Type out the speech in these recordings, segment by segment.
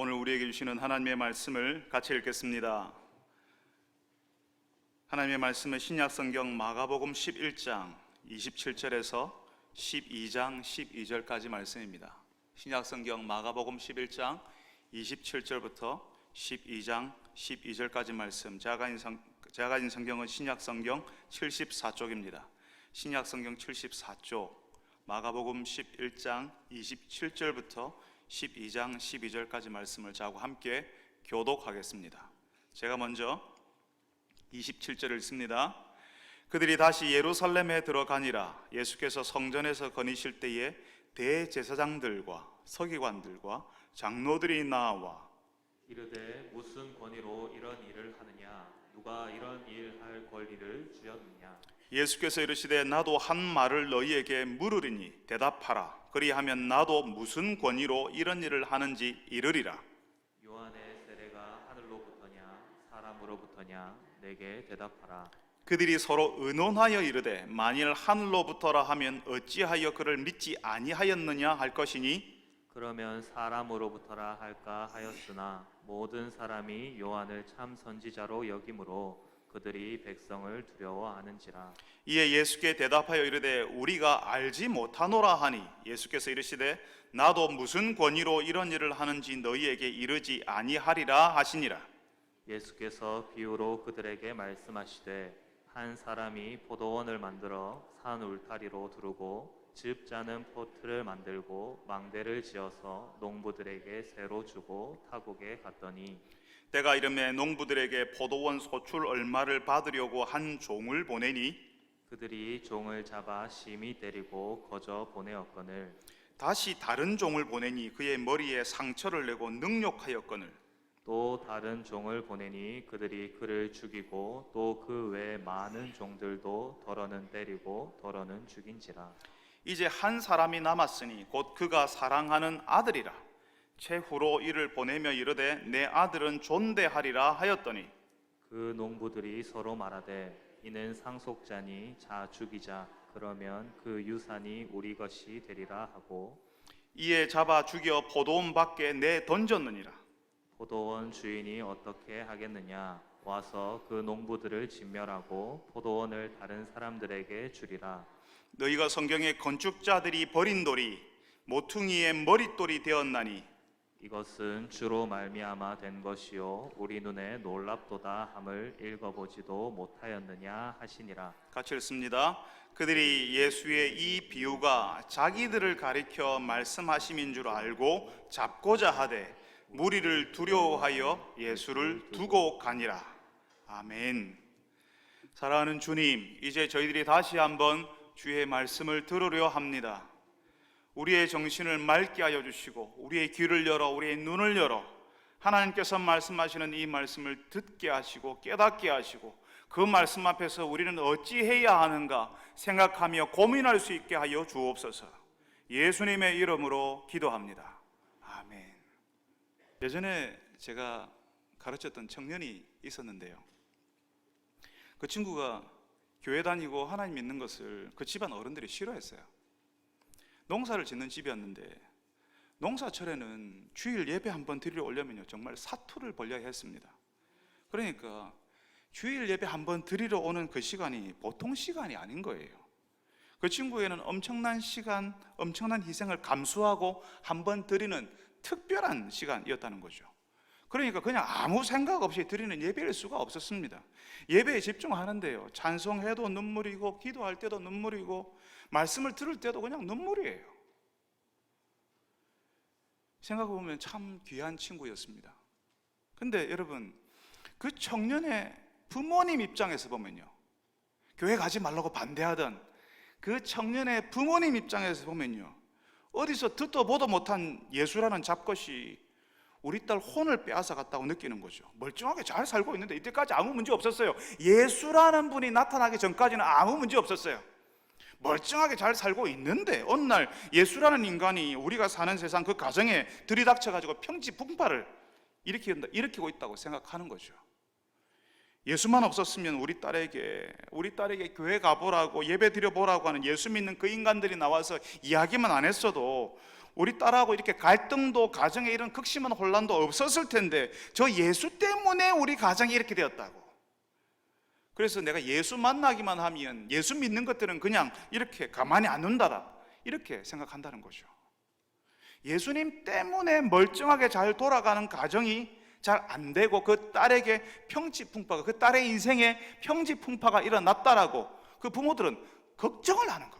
오늘 우리에게 주시는 하나님의 말씀을 같이 읽겠습니다. 하나님의 말씀은 신약성경 마가복음 11장 27절에서 12장 12절까지 말씀입니다. 신약성경 마가복음 11장 27절부터 12장 12절까지 말씀. 제가 가진 성경은 신약성경 74쪽입니다. 신약성경 74쪽 마가복음 11장 27절부터 12장 12절까지 말씀을 저하고 함께 교독하겠습니다. 제가 먼저 27절을 읽습니다. 그들이 다시 예루살렘에 들어가니라. 예수께서 성전에서 거니실 때에 대제사장들과 서기관들과 장로들이 나와 이르되 무슨 권위로 이런 일을 하느냐? 누가 이런 일 할 권리를 주었느냐? 예수께서 이르시되 나도 한 말을 너희에게 물으리니 대답하라. 그리하면 나도 무슨 권위로 이런 일을 하는지 이르리라. 요한의 세례가 하늘로부터냐 사람으로부터냐? 내게 대답하라. 그들이 서로 의논하여 이르되 만일 하늘로부터라 하면 어찌하여 그를 믿지 아니하였느냐 할 것이니 그러면 사람으로부터라 할까 하였으나 모든 사람이 요한을 참 선지자로 여김으로 그들이 백성을 두려워하는지라. 이에 예수께 대답하여 이르되 우리가 알지 못하노라 하니 예수께서 이르시되 나도 무슨 권위로 이런 일을 하는지 너희에게 이르지 아니하리라 하시니라. 예수께서 비유로 그들에게 말씀하시되 한 사람이 포도원을 만들어 산 울타리로 두르고 즙 짜는 포트를 만들고 망대를 지어서 농부들에게 새로 주고 타국에 갔더니 때가 이름에 농부들에게 포도원 소출 얼마를 받으려고 한 종을 보내니 그들이 종을 잡아 심히 때리고 거저 보내었거늘 다시 다른 종을 보내니 그의 머리에 상처를 내고 능욕하였거늘 또 다른 종을 보내니 그들이 그를 죽이고 또 그 외 많은 종들도 더러는 때리고 더러는 죽인지라. 이제 한 사람이 남았으니 곧 그가 사랑하는 아들이라. 최후로 이를 보내며 이르되 내 아들은 존대하리라 하였더니 그 농부들이 서로 말하되 이는 상속자니 자 죽이자. 그러면 그 유산이 우리 것이 되리라 하고 이에 잡아 죽여 포도원 밖에 내 던졌느니라. 포도원 주인이 어떻게 하겠느냐? 와서 그 농부들을 진멸하고 포도원을 다른 사람들에게 주리라. 너희가 성경에 건축자들이 버린 돌이 모퉁이의 머릿돌이 되었나니 이것은 주로 말미암아 된 것이요 우리 눈에 놀랍도다 함을 읽어보지도 못하였느냐 하시니라. 같이 읽습니다. 그들이 예수의 이 비유가 자기들을 가리켜 말씀하심인 줄 알고 잡고자 하되 무리를 두려워하여 예수를 두고 가니라. 아멘. 사랑하는 주님, 이제 저희들이 다시 한번 주의 말씀을 들으려 합니다. 우리의 정신을 맑게 하여 주시고 우리의 귀를 열어 우리의 눈을 열어 하나님께서 말씀하시는 이 말씀을 듣게 하시고 깨닫게 하시고 그 말씀 앞에서 우리는 어찌해야 하는가 생각하며 고민할 수 있게 하여 주옵소서. 예수님의 이름으로 기도합니다. 아멘. 예전에 제가 가르쳤던 청년이 있었는데요. 그 친구가 교회 다니고 하나님 믿는 것을 그 집안 어른들이 싫어했어요. 농사를 짓는 집이었는데 농사철에는 주일 예배 한번 드리러 오려면요 정말 사투를 벌여야 했습니다. 그러니까 주일 예배 한번 드리러 오는 그 시간이 보통 시간이 아닌 거예요. 그 친구에는 엄청난 시간, 엄청난 희생을 감수하고 한번 드리는 특별한 시간이었다는 거죠. 그러니까 그냥 아무 생각 없이 드리는 예배일 수가 없었습니다. 예배에 집중하는데요 찬송해도 눈물이고 기도할 때도 눈물이고 말씀을 들을 때도 그냥 눈물이에요. 생각해보면 참 귀한 친구였습니다. 근데 여러분 그 청년의 부모님 입장에서 보면요 교회 가지 말라고 반대하던 그 청년의 부모님 입장에서 보면요 어디서 듣도 보도 못한 예수라는 잡것이 우리 딸 혼을 빼앗아 갔다고 느끼는 거죠. 멀쩡하게 잘 살고 있는데 이때까지 아무 문제 없었어요. 예수라는 분이 나타나기 전까지는 아무 문제 없었어요. 멀쩡하게 잘 살고 있는데 어느 날 예수라는 인간이 우리가 사는 세상 그 가정에 들이닥쳐가지고 평지풍파를 일으키고 있다고 생각하는 거죠. 예수만 없었으면 우리 딸에게 교회 가보라고 예배 드려보라고 하는 예수 믿는 그 인간들이 나와서 이야기만 안 했어도 우리 딸하고 이렇게 갈등도, 가정에 이런 극심한 혼란도 없었을 텐데 저 예수 때문에 우리 가정이 이렇게 되었다고. 그래서 내가 예수 만나기만 하면 예수 믿는 것들은 그냥 이렇게 가만히 안 둔다라, 이렇게 생각한다는 거죠. 예수님 때문에 멀쩡하게 잘 돌아가는 가정이 잘 안 되고 그 딸에게 평지풍파가, 그 딸의 인생에 평지풍파가 일어났다라고 그 부모들은 걱정을 하는 겁니다.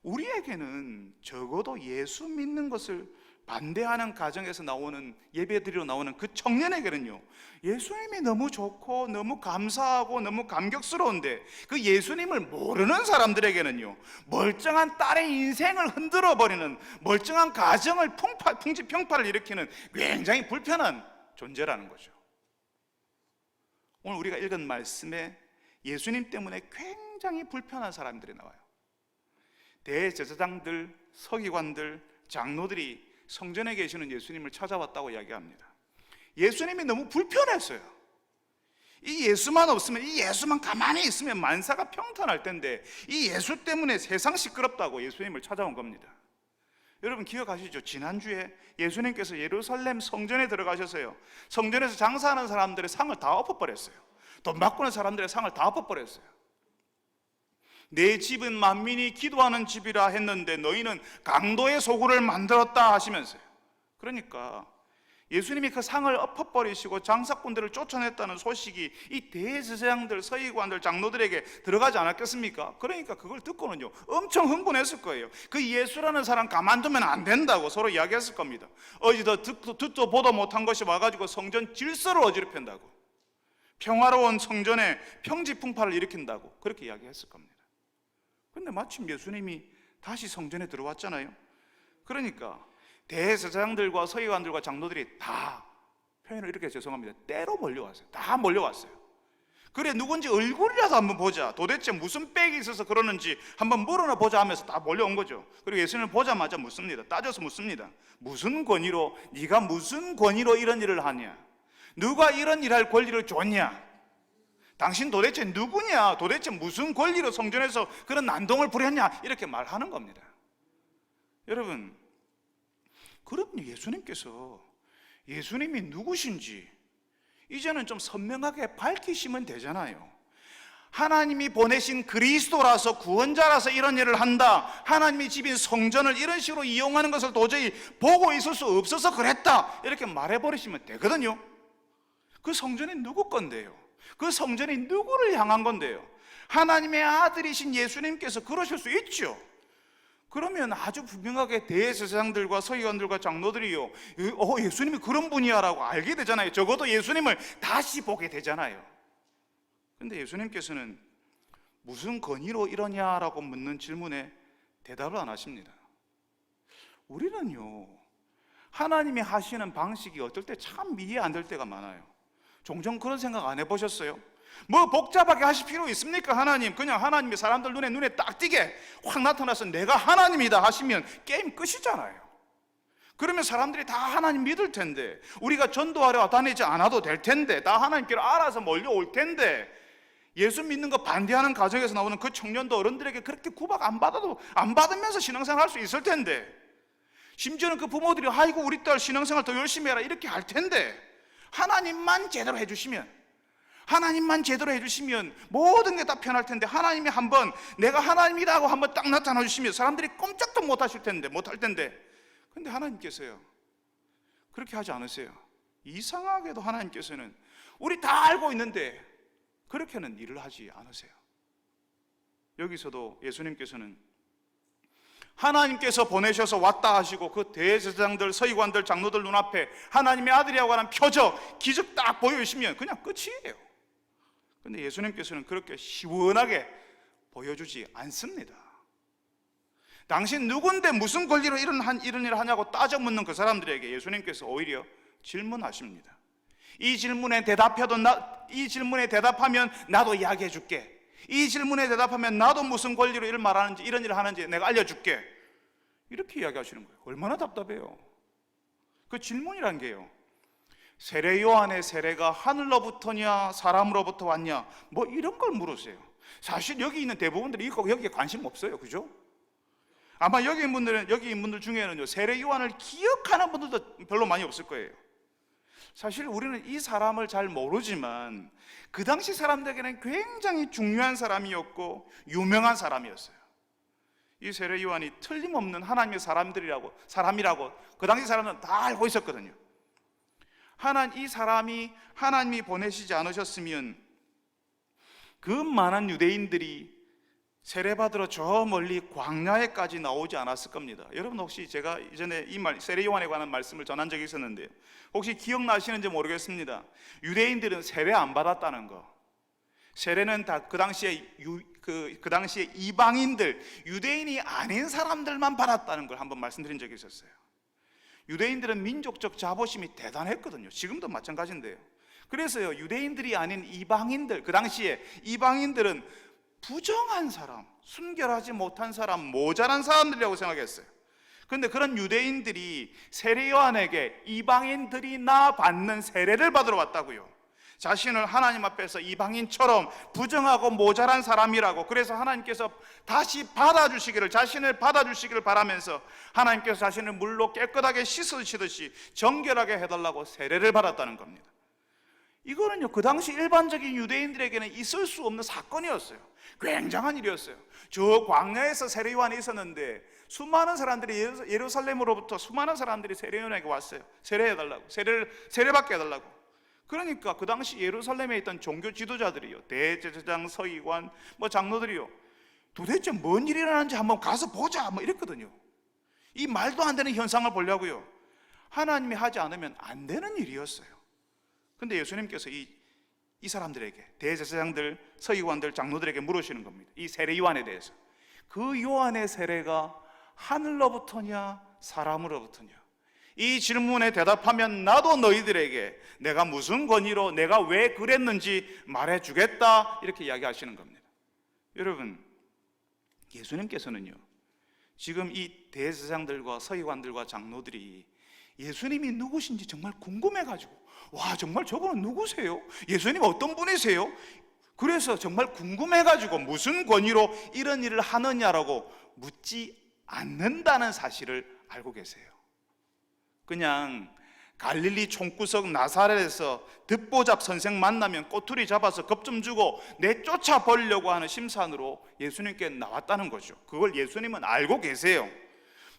우리에게는 적어도 예수 믿는 것을 반대하는 가정에서 나오는, 예배드리러 나오는 그 청년에게는요, 예수님이 너무 좋고 너무 감사하고 너무 감격스러운데 그 예수님을 모르는 사람들에게는요, 멀쩡한 딸의 인생을 흔들어 버리는, 멀쩡한 가정을 풍지평파를 일으키는 굉장히 불편한 존재라는 거죠. 오늘 우리가 읽은 말씀에 예수님 때문에 굉장히 불편한 사람들이 나와요. 대제사장들, 서기관들, 장로들이 성전에 계시는 예수님을 찾아왔다고 이야기합니다. 예수님이 너무 불편했어요. 이 예수만 없으면, 이 예수만 가만히 있으면 만사가 평탄할 텐데 이 예수 때문에 세상 시끄럽다고 예수님을 찾아온 겁니다. 여러분 기억하시죠? 지난주에 예수님께서 예루살렘 성전에 들어가셔서요, 성전에서 장사하는 사람들의 상을 다 엎어버렸어요. 돈 바꾸는 사람들의 상을 다 엎어버렸어요. 내 집은 만민이 기도하는 집이라 했는데 너희는 강도의 소굴을 만들었다 하시면서요. 그러니까 예수님이 그 상을 엎어버리시고 장사꾼들을 쫓아냈다는 소식이 이 대제사장들, 서기관들, 장로들에게 들어가지 않았겠습니까? 그러니까 그걸 듣고는요 엄청 흥분했을 거예요. 그 예수라는 사람 가만두면 안 된다고 서로 이야기했을 겁니다. 어디서 듣도 보도 못한 것이 와가지고 성전 질서를 어지럽힌다고, 평화로운 성전에 평지풍파를 일으킨다고 그렇게 이야기했을 겁니다. 근데 마침 예수님이 다시 성전에 들어왔잖아요. 그러니까 대제사장들과 서기관들과 장로들이 다, 표현을 이렇게 죄송합니다, 때로 몰려왔어요. 다 몰려왔어요. 그래 누군지 얼굴이라도 한번 보자, 도대체 무슨 빽이 있어서 그러는지 한번 물어나 보자 하면서 다 몰려온 거죠. 그리고 예수님을 보자마자 묻습니다. 따져서 묻습니다. 무슨 권위로, 네가 무슨 권위로 이런 일을 하냐? 누가 이런 일할 권리를 줬냐? 당신 도대체 누구냐? 도대체 무슨 권리로 성전에서 그런 난동을 부렸냐? 이렇게 말하는 겁니다. 여러분, 그럼요, 예수님이 누구신지 이제는 좀 선명하게 밝히시면 되잖아요. 하나님이 보내신 그리스도라서, 구원자라서 이런 일을 한다, 하나님이 집인 성전을 이런 식으로 이용하는 것을 도저히 보고 있을 수 없어서 그랬다, 이렇게 말해버리시면 되거든요. 그 성전이 누구 건데요? 그 성전이 누구를 향한 건데요? 하나님의 아들이신 예수님께서 그러실 수 있죠. 그러면 아주 분명하게 대제사장들과 서기관들과 장로들이요, 예수님이 그런 분이야 라고 알게 되잖아요. 적어도 예수님을 다시 보게 되잖아요. 그런데 예수님께서는 무슨 권위로 이러냐라고 묻는 질문에 대답을 안 하십니다. 우리는요, 하나님이 하시는 방식이 어떨 때 참 이해 안 될 때가 많아요. 종종 그런 생각 안 해보셨어요? 뭐 복잡하게 하실 필요 있습니까? 하나님 그냥 하나님이 사람들 눈에 딱 띄게 확 나타나서 내가 하나님이다 하시면 게임 끝이잖아요. 그러면 사람들이 다 하나님 믿을 텐데, 우리가 전도하러 다니지 않아도 될 텐데, 다 하나님께로 알아서 몰려올 텐데, 예수 믿는 거 반대하는 가정에서 나오는 그 청년도 어른들에게 그렇게 구박 안 받으면서 신앙생활 할 수 있을 텐데, 심지어는 그 부모들이 아이고 우리 딸 신앙생활 더 열심히 해라 이렇게 할 텐데, 하나님만 제대로 해주시면 모든 게 다 편할 텐데, 하나님이 한번 내가 하나님이다 하고 한번 딱 나타나 주시면 사람들이 꼼짝도 못할 텐데 근데 하나님께서요 그렇게 하지 않으세요. 이상하게도 하나님께서는 우리 다 알고 있는데 그렇게는 일을 하지 않으세요. 여기서도 예수님께서는 하나님께서 보내셔서 왔다 하시고 그 대제사장들, 서기관들, 장로들 눈앞에 하나님의 아들이라고 하는 표적, 기적 딱 보여주시면 그냥 끝이에요. 그런데 예수님께서는 그렇게 시원하게 보여주지 않습니다. 당신 누군데 무슨 권리로 이런 일을 하냐고 따져 묻는 그 사람들에게 예수님께서 오히려 질문하십니다. 이 질문에 대답하면 나도 이야기해 줄게. 이 질문에 대답하면 나도 무슨 권리로 이런 일을 하는지 내가 알려줄게. 이렇게 이야기하시는 거예요. 얼마나 답답해요. 그 질문이란 게요, 세례 요한의 세례가 하늘로부터냐 사람으로부터 왔냐 뭐 이런 걸 물으세요. 사실 여기 있는 대부분들이 여기에 관심 없어요. 그죠? 아마 여기 있는 분들 중에는요, 세례 요한을 기억하는 분들도 별로 많이 없을 거예요. 사실 우리는 이 사람을 잘 모르지만 그 당시 사람들에게는 굉장히 중요한 사람이었고 유명한 사람이었어요. 이 세례 요한이 틀림없는 하나님의 사람이라고 그 당시 사람들은 다 알고 있었거든요. 이 사람이 하나님이 보내시지 않으셨으면 그 많은 유대인들이 세례받으러 저 멀리 광야에까지 나오지 않았을 겁니다. 여러분 혹시 제가 이전에 세례 요한에 관한 말씀을 전한 적이 있었는데요, 혹시 기억나시는지 모르겠습니다. 유대인들은 세례 안 받았다는 거. 세례는 다 그 당시에 이방인들, 유대인이 아닌 사람들만 받았다는 걸 한번 말씀드린 적이 있었어요. 유대인들은 민족적 자부심이 대단했거든요. 지금도 마찬가지인데요. 그래서요, 유대인들이 아닌 이방인들, 그 당시에 이방인들은 부정한 사람, 순결하지 못한 사람, 모자란 사람들이라고 생각했어요. 그런데 그런 유대인들이 세례 요한에게 이방인들이 나 받는 세례를 받으러 왔다고요. 자신을 하나님 앞에서 이방인처럼 부정하고 모자란 사람이라고, 그래서 하나님께서 다시 자신을 받아주시기를 바라면서 하나님께서 자신을 물로 깨끗하게 씻으시듯이 정결하게 해달라고 세례를 받았다는 겁니다. 이거는요, 그 당시 일반적인 유대인들에게는 있을 수 없는 사건이었어요. 굉장한 일이었어요. 저 광야에서 세례 요한이 있었는데 수많은 사람들이 예루살렘으로부터 수많은 사람들이 세례 요한에게 왔어요. 세례해달라고, 세례받게 해달라고. 그러니까 그 당시 예루살렘에 있던 종교 지도자들이요, 대제사장, 서기관, 장로들이요, 도대체 뭔 일이 일어나는지 한번 가서 보자 이랬거든요. 이 말도 안 되는 현상을 보려고요. 하나님이 하지 않으면 안 되는 일이었어요. 근데 예수님께서 이 사람들에게, 대제사장들, 서기관들, 장로들에게 물으시는 겁니다. 이 세례 요한에 대해서. 그 요한의 세례가 하늘로부터냐 사람으로부터냐? 이 질문에 대답하면 나도 너희들에게 내가 무슨 권위로 내가 왜 그랬는지 말해주겠다, 이렇게 이야기하시는 겁니다. 여러분, 예수님께서는요, 지금 이 대제사장들과 서기관들과 장로들이 예수님이 누구신지 정말 궁금해가지고, 와, 정말 저분은 누구세요? 예수님 어떤 분이세요? 그래서 정말 궁금해가지고 무슨 권위로 이런 일을 하느냐라고 묻지 않는다는 사실을 알고 계세요. 그냥 갈릴리 총구석 나사렛에서 듣보잡 선생 만나면 꼬투리 잡아서 겁 좀 주고 내쫓아 버리려고 하는 심산으로 예수님께 나왔다는 거죠. 그걸 예수님은 알고 계세요.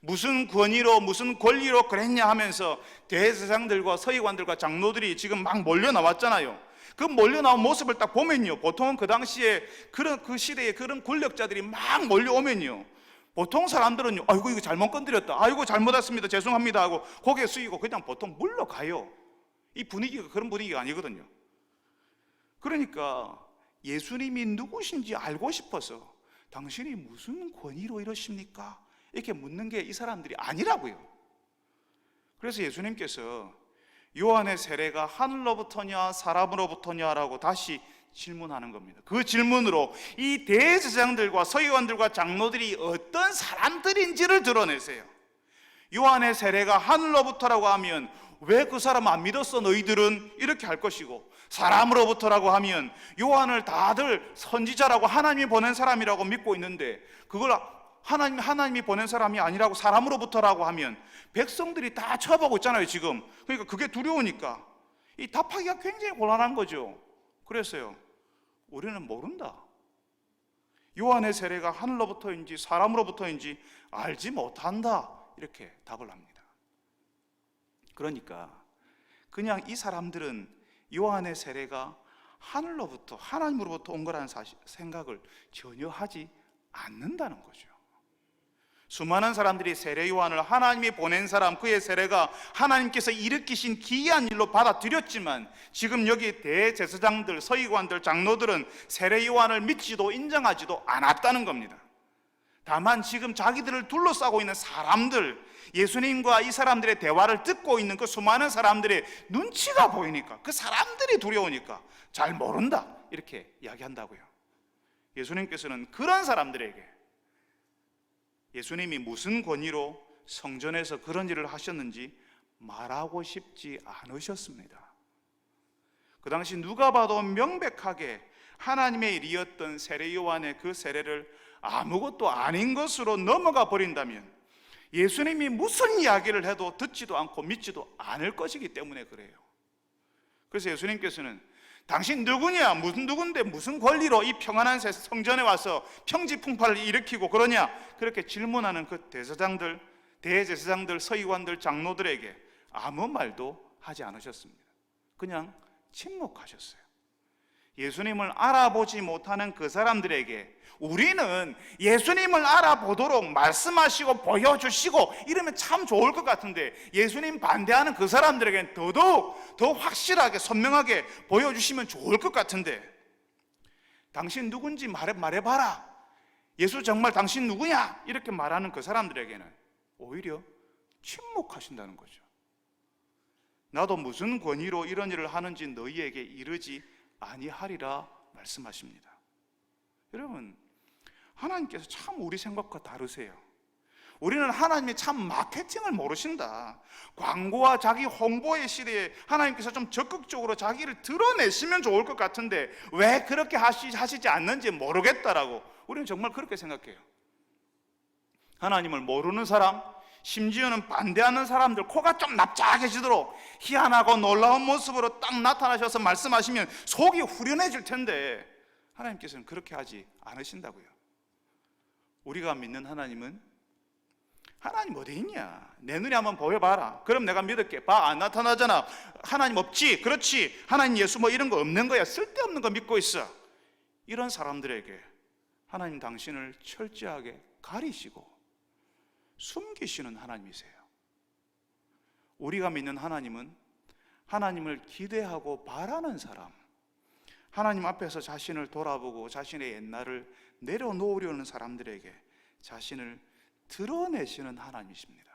무슨 권위로 무슨 권리로 그랬냐 하면서 대제사장들과 서기관들과 장로들이 지금 막 몰려 나왔잖아요. 그 몰려 나온 모습을 딱 보면요, 보통은 그 당시에 그 시대에 그런 권력자들이 막 몰려오면요, 보통 사람들은요, 아이고 이거 잘못 건드렸다, 아이고 잘못했습니다, 죄송합니다 하고 고개 숙이고 그냥 보통 물러가요. 이 분위기가 그런 분위기가 아니거든요. 그러니까 예수님이 누구신지 알고 싶어서 당신이 무슨 권위로 이러십니까? 이렇게 묻는 게 이 사람들이 아니라고요. 그래서 예수님께서 요한의 세례가 하늘로부터냐 사람으로부터냐라고 다시 질문하는 겁니다. 그 질문으로 이 대제사장들과 서기관들과 장로들이 어떤 사람들인지를 드러내세요. 요한의 세례가 하늘로부터라고 하면 왜 그 사람 안 믿었어 너희들은? 이렇게 할 것이고, 사람으로부터라고 하면 요한을 다들 선지자라고 하나님이 보낸 사람이라고 믿고 있는데 그걸 하나님이 보낸 사람이 아니라고 사람으로부터라고 하면 백성들이 다 쳐보고 있잖아요 지금. 그러니까 그게 두려우니까 이 답하기가 굉장히 곤란한 거죠. 그래서요, 우리는 모른다, 요한의 세례가 하늘로부터인지 사람으로부터인지 알지 못한다, 이렇게 답을 합니다. 그러니까 그냥 이 사람들은 요한의 세례가 하늘로부터 하나님으로부터 온 거라는 생각을 전혀 하지 않는다는 거죠. 수많은 사람들이 세례 요한을 하나님이 보낸 사람, 그의 세례가 하나님께서 일으키신 기이한 일로 받아들였지만 지금 여기 대제사장들, 서기관들, 장로들은 세례 요한을 믿지도 인정하지도 않았다는 겁니다. 다만 지금 자기들을 둘러싸고 있는 사람들, 예수님과 이 사람들의 대화를 듣고 있는 그 수많은 사람들의 눈치가 보이니까, 그 사람들이 두려우니까 잘 모른다, 이렇게 이야기한다고요. 예수님께서는 그런 사람들에게 예수님이 무슨 권위로 성전에서 그런 일을 하셨는지 말하고 싶지 않으셨습니다. 그 당시 누가 봐도 명백하게 하나님의 일이었던 세례 요한의 그 세례를 아무것도 아닌 것으로 넘어가 버린다면 예수님이 무슨 이야기를 해도 듣지도 않고 믿지도 않을 것이기 때문에 그래요. 그래서 예수님께서는 당신 누구냐? 무슨 누군데 무슨 권리로 이 평안한 성전에 와서 평지풍파를 일으키고 그러냐? 그렇게 질문하는 그 대제사장들, 서기관들, 장로들에게 아무 말도 하지 않으셨습니다. 그냥 침묵하셨어요. 예수님을 알아보지 못하는 그 사람들에게 우리는 예수님을 알아보도록 말씀하시고 보여주시고 이러면 참 좋을 것 같은데, 예수님 반대하는 그 사람들에게는 더더욱 더 확실하게 선명하게 보여주시면 좋을 것 같은데, 당신 누군지 말해봐라, 예수 정말 당신 누구냐? 이렇게 말하는 그 사람들에게는 오히려 침묵하신다는 거죠. 나도 무슨 권위로 이런 일을 하는지 너희에게 이르지 아니하리라 말씀하십니다. 여러분, 하나님께서 참 우리 생각과 다르세요. 우리는 하나님이 참 마케팅을 모르신다, 광고와 자기 홍보의 시대에 하나님께서 좀 적극적으로 자기를 드러내시면 좋을 것 같은데 왜 그렇게 하시지 않는지 모르겠다라고 우리는 정말 그렇게 생각해요. 하나님을 모르는 사람, 심지어는 반대하는 사람들 코가 좀 납작해지도록 희한하고 놀라운 모습으로 딱 나타나셔서 말씀하시면 속이 후련해질 텐데 하나님께서는 그렇게 하지 않으신다고요. 우리가 믿는 하나님은, 하나님 어디 있냐? 내 눈에 한번 보여봐라. 그럼 내가 믿을게. 봐, 안 나타나잖아. 하나님 없지? 그렇지. 하나님, 예수 뭐 이런 거 없는 거야. 쓸데없는 거 믿고 있어. 이런 사람들에게 하나님 당신을 철저하게 가리시고 숨기시는 하나님이세요. 우리가 믿는 하나님은 하나님을 기대하고 바라는 사람, 하나님 앞에서 자신을 돌아보고 자신의 옛날을 내려놓으려는 사람들에게 자신을 드러내시는 하나님이십니다.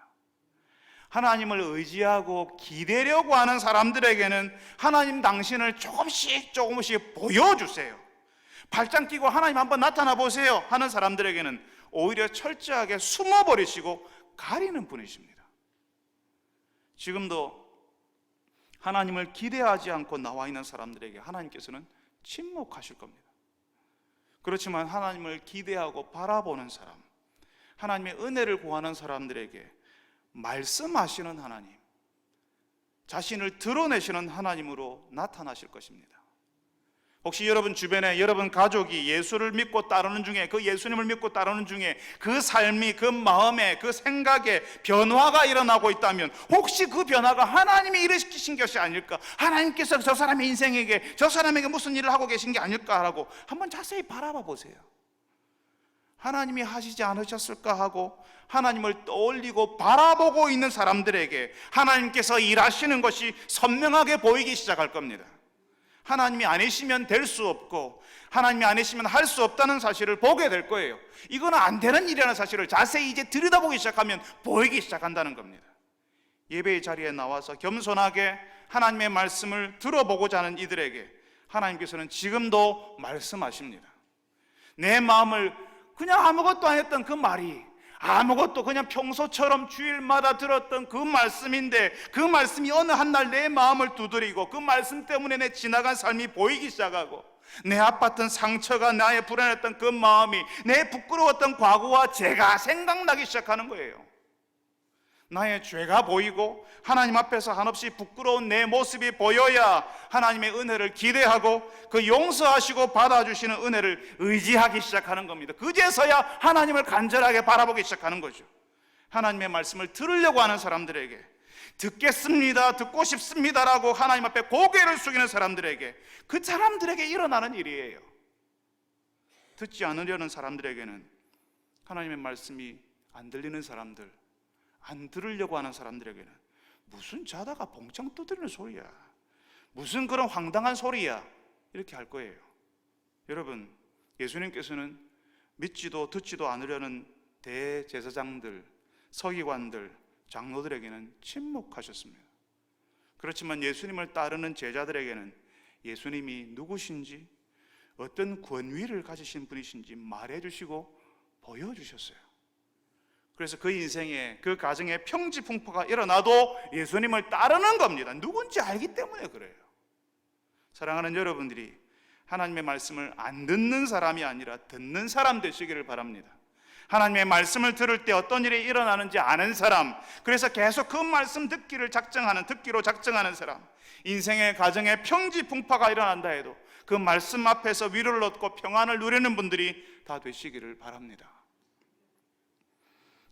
하나님을 의지하고 기대려고 하는 사람들에게는 하나님 당신을 조금씩 보여주세요. 발장 끼고 하나님 한번 나타나 보세요 하는 사람들에게는 오히려 철저하게 숨어버리시고 가리는 분이십니다. 지금도 하나님을 기대하지 않고 나와 있는 사람들에게 하나님께서는 침묵하실 겁니다. 그렇지만 하나님을 기대하고 바라보는 사람, 하나님의 은혜를 구하는 사람들에게 말씀하시는 하나님, 자신을 드러내시는 하나님으로 나타나실 것입니다. 혹시 여러분 주변에 여러분 가족이 예수를 믿고 따르는 중에, 그 예수님을 믿고 따르는 중에 그 삶이, 그 마음에, 그 생각에 변화가 일어나고 있다면 혹시 그 변화가 하나님이 일으키신 것이 아닐까? 하나님께서 저 사람의 인생에게, 저 사람에게 무슨 일을 하고 계신 게 아닐까라고 한번 자세히 바라봐 보세요. 하나님이 하시지 않으셨을까 하고 하나님을 떠올리고 바라보고 있는 사람들에게 하나님께서 일하시는 것이 선명하게 보이기 시작할 겁니다. 하나님이 아니시면 될 수 없고 하나님이 아니시면 할 수 없다는 사실을 보게 될 거예요. 이거는 안 되는 일이라는 사실을 자세히 이제 들여다보기 시작하면 보이기 시작한다는 겁니다. 예배의 자리에 나와서 겸손하게 하나님의 말씀을 들어보고자 하는 이들에게 하나님께서는 지금도 말씀하십니다. 내 마음을, 그냥 아무것도 안 했던 그 말이, 아무것도 그냥 평소처럼 주일마다 들었던 그 말씀인데 그 말씀이 어느 한 날 내 마음을 두드리고 그 말씀 때문에 내 지나간 삶이 보이기 시작하고 내 아팠던 상처가, 나의 불안했던 그 마음이, 내 부끄러웠던 과거와 죄가 생각나기 시작하는 거예요. 나의 죄가 보이고 하나님 앞에서 한없이 부끄러운 내 모습이 보여야 하나님의 은혜를 기대하고 그 용서하시고 받아주시는 은혜를 의지하기 시작하는 겁니다. 그제서야 하나님을 간절하게 바라보기 시작하는 거죠. 하나님의 말씀을 들으려고 하는 사람들에게, 듣겠습니다, 듣고 싶습니다라고 하나님 앞에 고개를 숙이는 사람들에게, 그 사람들에게 일어나는 일이에요. 듣지 않으려는 사람들에게는, 하나님의 말씀이 안 들리는 사람들, 안 들으려고 하는 사람들에게는 무슨 자다가 봉창 두드리는 소리야, 무슨 그런 황당한 소리야, 이렇게 할 거예요. 여러분, 예수님께서는 믿지도 듣지도 않으려는 대제사장들, 서기관들, 장로들에게는 침묵하셨습니다. 그렇지만 예수님을 따르는 제자들에게는 예수님이 누구신지, 어떤 권위를 가지신 분이신지 말해주시고 보여주셨어요. 그래서 그 인생에, 그 가정에 평지풍파가 일어나도 예수님을 따르는 겁니다. 누군지 알기 때문에 그래요. 사랑하는 여러분들이 하나님의 말씀을 안 듣는 사람이 아니라 듣는 사람 되시기를 바랍니다. 하나님의 말씀을 들을 때 어떤 일이 일어나는지 아는 사람, 그래서 계속 그 말씀 듣기로 작정하는 사람, 인생의 가정에 평지풍파가 일어난다 해도 그 말씀 앞에서 위로를 얻고 평안을 누리는 분들이 다 되시기를 바랍니다.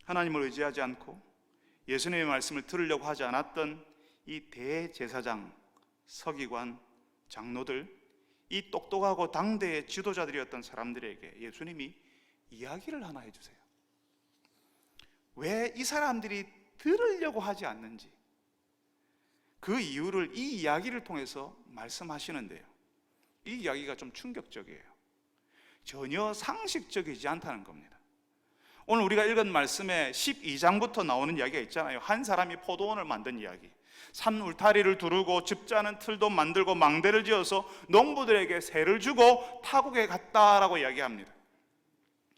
하나님을 의지하지 않고 예수님의 말씀을 들으려고 하지 않았던 이 대제사장, 서기관, 장로들, 이 똑똑하고 당대의 지도자들이었던 사람들에게 예수님이 이야기를 하나 해주세요. 왜 이 사람들이 들으려고 하지 않는지 그 이유를 이 이야기를 통해서 말씀하시는데요, 이 이야기가 좀 충격적이에요. 전혀 상식적이지 않다는 겁니다. 오늘 우리가 읽은 말씀에 12장부터 나오는 이야기가 있잖아요. 한 사람이 포도원을 만든 이야기, 산 울타리를 두르고 즙자는 틀도 만들고 망대를 지어서 농부들에게 세를 주고 타국에 갔다라고 이야기합니다.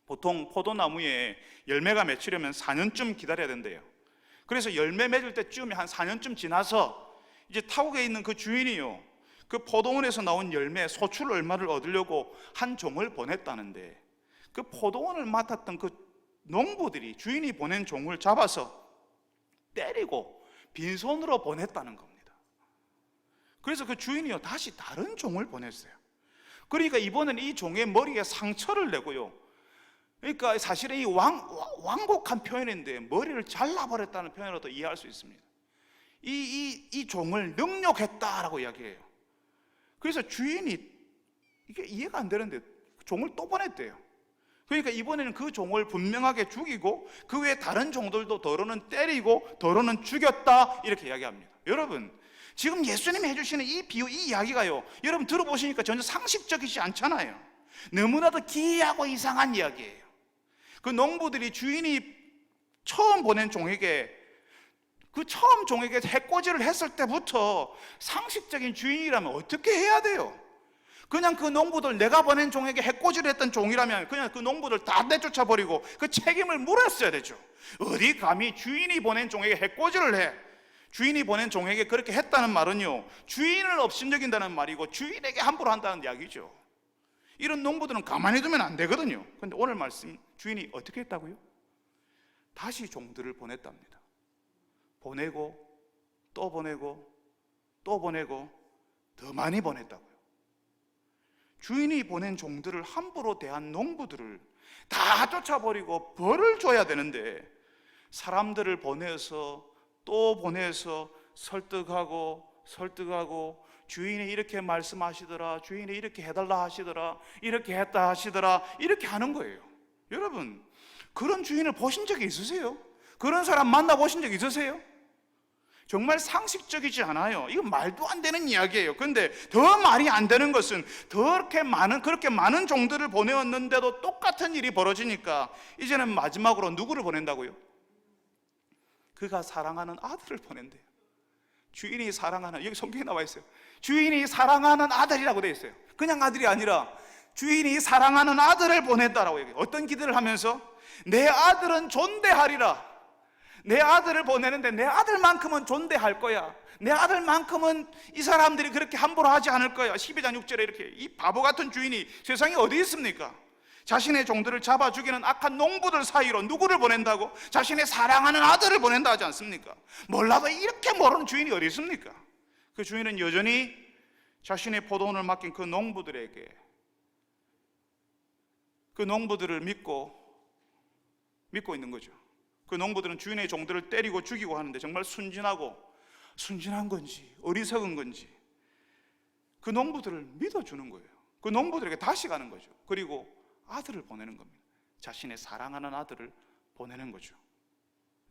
보통 포도나무에 열매가 맺히려면 4년쯤 기다려야 된대요. 그래서 열매 맺을 때쯤에 한 4년쯤 지나서 이제 타국에 있는 그 주인이요, 그 포도원에서 나온 열매 소출 얼마를 얻으려고 한 종을 보냈다는데, 그 포도원을 맡았던 그 농부들이 주인이 보낸 종을 잡아서 때리고 빈손으로 보냈다는 겁니다. 그래서 그 주인이요, 다시 다른 종을 보냈어요. 그러니까 이번엔 이 종의 머리에 상처를 내고요, 그러니까 사실은 이 완곡한 표현인데 머리를 잘라버렸다는 표현으로도 이해할 수 있습니다. 이 종을 능욕했다라고 이야기해요. 그래서 주인이 이게 이해가 안 되는데 종을 또 보냈대요. 그러니까 이번에는 그 종을 분명하게 죽이고 그 외에 다른 종들도 더러는 때리고 더러는 죽였다, 이렇게 이야기합니다. 여러분, 지금 예수님이 해주시는 이 비유, 이 이야기가요, 여러분 들어보시니까 전혀 상식적이지 않잖아요. 너무나도 기이하고 이상한 이야기예요. 그 농부들이 주인이 처음 보낸 종에게, 그 처음 종에게 해코지를 했을 때부터 상식적인 주인이라면 어떻게 해야 돼요? 그냥 그 농부들, 내가 보낸 종에게 해코지를 했던 종이라면 그냥 그 농부들 다 내쫓아 버리고 그 책임을 물었어야 되죠. 어디 감히 주인이 보낸 종에게 해코지를 해? 주인이 보낸 종에게 그렇게 했다는 말은요, 주인을 업신여긴다는 말이고 주인에게 함부로 한다는 이야기죠. 이런 농부들은 가만히 두면 안 되거든요. 그런데 오늘 말씀, 주인이 어떻게 했다고요? 다시 종들을 보냈답니다. 보내고 또 보내고 또 보내고 더 많이 보냈다고요. 주인이 보낸 종들을 함부로 대한 농부들을 다 쫓아버리고 벌을 줘야 되는데, 사람들을 보내서 또 보내서 설득하고 주인이 이렇게 말씀하시더라, 주인이 이렇게 해달라 하시더라, 이렇게 했다 하시더라, 이렇게 하는 거예요. 여러분, 그런 주인을 보신 적이 있으세요? 그런 사람 만나보신 적 있으세요? 정말 상식적이지 않아요. 이건 말도 안 되는 이야기예요. 그런데 더 말이 안 되는 것은 그렇게 많은 종들을 보내었는데도 똑같은 일이 벌어지니까 이제는 마지막으로 누구를 보낸다고요? 그가 사랑하는 아들을 보낸대요. 주인이 사랑하는, 여기 성경에 나와 있어요. 주인이 사랑하는 아들이라고 되어 있어요. 그냥 아들이 아니라 주인이 사랑하는 아들을 보냈다라고 얘기해요. 어떤 기대를 하면서? 내 아들은 존대하리라. 내 아들을 보내는데 내 아들만큼은 존대할 거야. 내 아들만큼은 이 사람들이 그렇게 함부로 하지 않을 거야. 12장 6절에 이렇게, 이 바보 같은 주인이 세상에 어디 있습니까? 자신의 종들을 잡아 죽이는 악한 농부들 사이로 누구를 보낸다고? 자신의 사랑하는 아들을 보낸다 하지 않습니까? 몰라도 이렇게 모르는 주인이 어디 있습니까? 그 주인은 여전히 자신의 포도원을 맡긴 그 농부들에게, 그 농부들을 믿고 있는 거죠. 그 농부들은 주인의 종들을 때리고 죽이고 하는데 정말 순진한 건지 어리석은 건지 그 농부들을 믿어주는 거예요. 그 농부들에게 다시 가는 거죠. 그리고 아들을 보내는 겁니다. 자신의 사랑하는 아들을 보내는 거죠.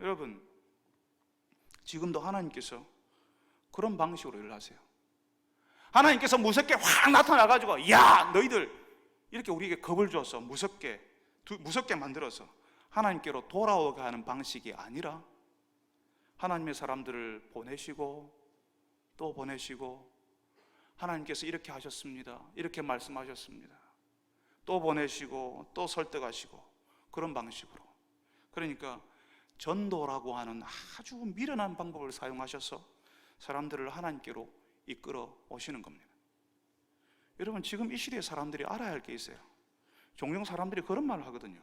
여러분, 지금도 하나님께서 그런 방식으로 일을 하세요. 하나님께서 무섭게 확 나타나가지고, 야 너희들, 이렇게 우리에게 겁을 줘서 무섭게 만들어서 하나님께로 돌아오게 하는 방식이 아니라, 하나님의 사람들을 보내시고 또 보내시고, 하나님께서 이렇게 하셨습니다, 이렇게 말씀하셨습니다, 또 보내시고 또 설득하시고, 그런 방식으로. 그러니까 전도라고 하는 아주 미련한 방법을 사용하셔서 사람들을 하나님께로 이끌어 오시는 겁니다. 여러분, 지금 이 시대의 사람들이 알아야 할 게 있어요. 종종 사람들이 그런 말을 하거든요.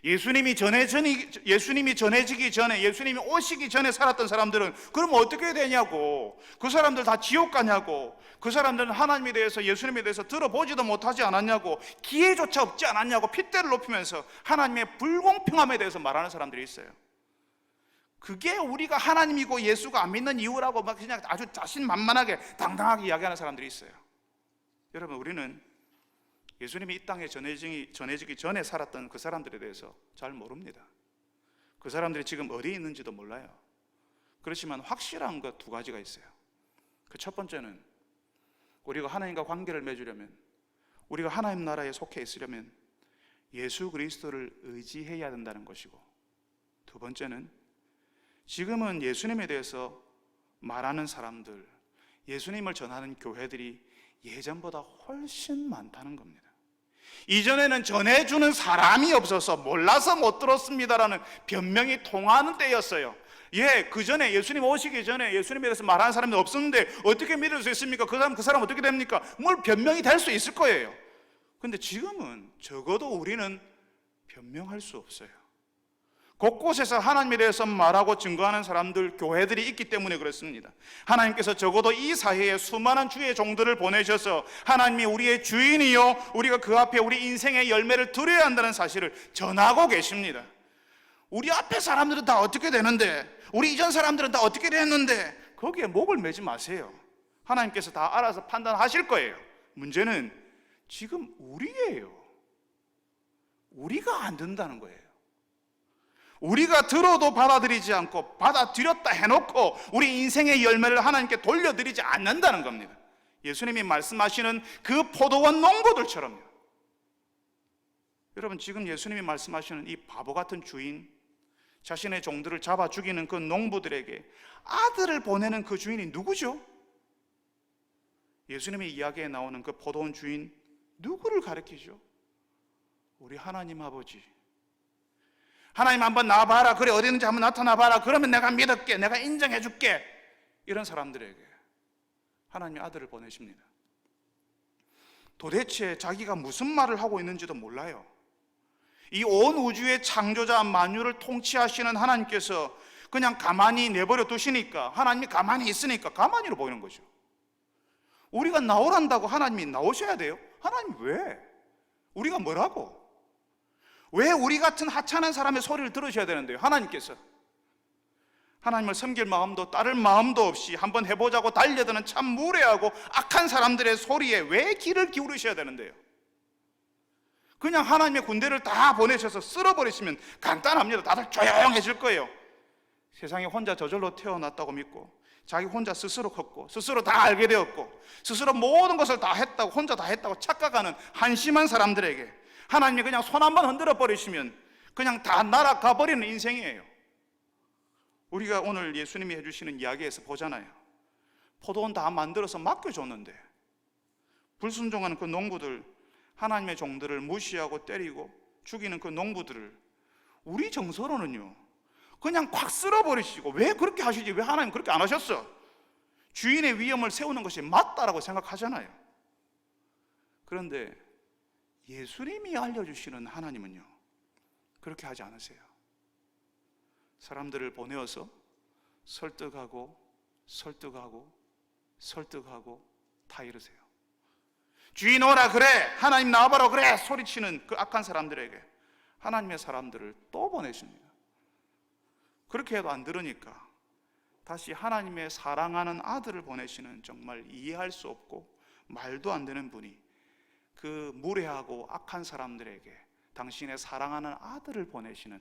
예수님이 전해지기 전에, 예수님이 오시기 전에 살았던 사람들은 그럼 어떻게 되냐고, 그 사람들 다 지옥 가냐고, 그 사람들은 하나님에 대해서, 예수님에 대해서 들어보지도 못하지 않았냐고, 기회조차 없지 않았냐고 핏대를 높이면서 하나님의 불공평함에 대해서 말하는 사람들이 있어요. 그게 우리가 하나님이고 예수가 안 믿는 이유라고 막 그냥 아주 자신만만하게 당당하게 이야기하는 사람들이 있어요. 여러분, 우리는 예수님이 이 땅에 전해지기 전에 살았던 그 사람들에 대해서 잘 모릅니다. 그 사람들이 지금 어디에 있는지도 몰라요. 그렇지만 확실한 것 두 가지가 있어요. 그 첫 번째는 우리가 하나님과 관계를 맺으려면, 우리가 하나님 나라에 속해 있으려면 예수 그리스도를 의지해야 된다는 것이고, 두 번째는 지금은 예수님에 대해서 말하는 사람들, 예수님을 전하는 교회들이 예전보다 훨씬 많다는 겁니다. 이전에는 전해주는 사람이 없어서 몰라서 못 들었습니다라는 변명이 통하는 때였어요. 그 전에 예수님 오시기 전에 예수님에 대해서 말하는 사람이 없었는데 어떻게 믿을 수 있습니까? 그 사람 어떻게 됩니까? 뭘 변명이 될 수 있을 거예요. 근데 지금은 적어도 우리는 변명할 수 없어요. 곳곳에서 하나님에 대해서 말하고 증거하는 사람들, 교회들이 있기 때문에 그렇습니다. 하나님께서 적어도 이 사회에 수많은 주의 종들을 보내셔서 하나님이 우리의 주인이요, 우리가 그 앞에 우리 인생의 열매를 드려야 한다는 사실을 전하고 계십니다. 우리 앞에 사람들은 다 어떻게 되는데, 우리 이전 사람들은 다 어떻게 됐는데, 거기에 목을 매지 마세요. 하나님께서 다 알아서 판단하실 거예요. 문제는 지금 우리예요. 우리가 안 된다는 거예요. 우리가 들어도 받아들이지 않고 받아들였다 해놓고 우리 인생의 열매를 하나님께 돌려드리지 않는다는 겁니다. 예수님이 말씀하시는 그 포도원 농부들처럼요. 여러분, 지금 예수님이 말씀하시는 이 바보 같은 주인, 자신의 종들을 잡아 죽이는 그 농부들에게 아들을 보내는 그 주인이 누구죠? 예수님의 이야기에 나오는 그 포도원 주인, 누구를 가리키죠? 우리 하나님 아버지. 하나님 한번 나와봐라. 그래, 어디 있는지 한번 나타나봐라. 그러면 내가 믿을게, 내가 인정해줄게. 이런 사람들에게 하나님이 아들을 보내십니다. 도대체 자기가 무슨 말을 하고 있는지도 몰라요. 이 온 우주의 창조자, 만유를 통치하시는 하나님께서 그냥 가만히 내버려 두시니까, 하나님이 가만히 있으니까 가만히로 보이는 거죠. 우리가 나오란다고 하나님이 나오셔야 돼요? 하나님 왜? 우리가 뭐라고? 왜 우리 같은 하찮은 사람의 소리를 들으셔야 되는데요? 하나님께서 하나님을 섬길 마음도 따를 마음도 없이 한번 해보자고 달려드는 참 무례하고 악한 사람들의 소리에 왜 귀를 기울이셔야 되는데요? 그냥 하나님의 군대를 다 보내셔서 쓸어버리시면 간단합니다. 다들 조용해질 거예요. 세상에 혼자 저절로 태어났다고 믿고, 자기 혼자 스스로 컸고, 스스로 다 알게 되었고, 스스로 모든 것을 다 했다고, 혼자 다 했다고 착각하는 한심한 사람들에게 하나님이 그냥 손 한번 흔들어 버리시면 그냥 다 날아가 버리는 인생이에요. 우리가 오늘 예수님이 해주시는 이야기에서 보잖아요. 포도원 다 만들어서 맡겨줬는데 불순종하는 그 농부들, 하나님의 종들을 무시하고 때리고 죽이는 그 농부들을 우리 정서로는요 그냥 콱 쓸어버리시고, 왜 그렇게 하시지? 왜 하나님 그렇게 안 하셨어? 주인의 위엄을 세우는 것이 맞다라고 생각하잖아요. 그런데 예수님이 알려주시는 하나님은요 그렇게 하지 않으세요. 사람들을 보내어서 설득하고 다 이러세요. 주인 오라 그래, 하나님 나와봐라 그래 소리치는 그 악한 사람들에게 하나님의 사람들을 또 보내십니다. 그렇게 해도 안 들으니까 다시 하나님의 사랑하는 아들을 보내시는, 정말 이해할 수 없고 말도 안 되는 분이 그 무례하고 악한 사람들에게 당신의 사랑하는 아들을 보내시는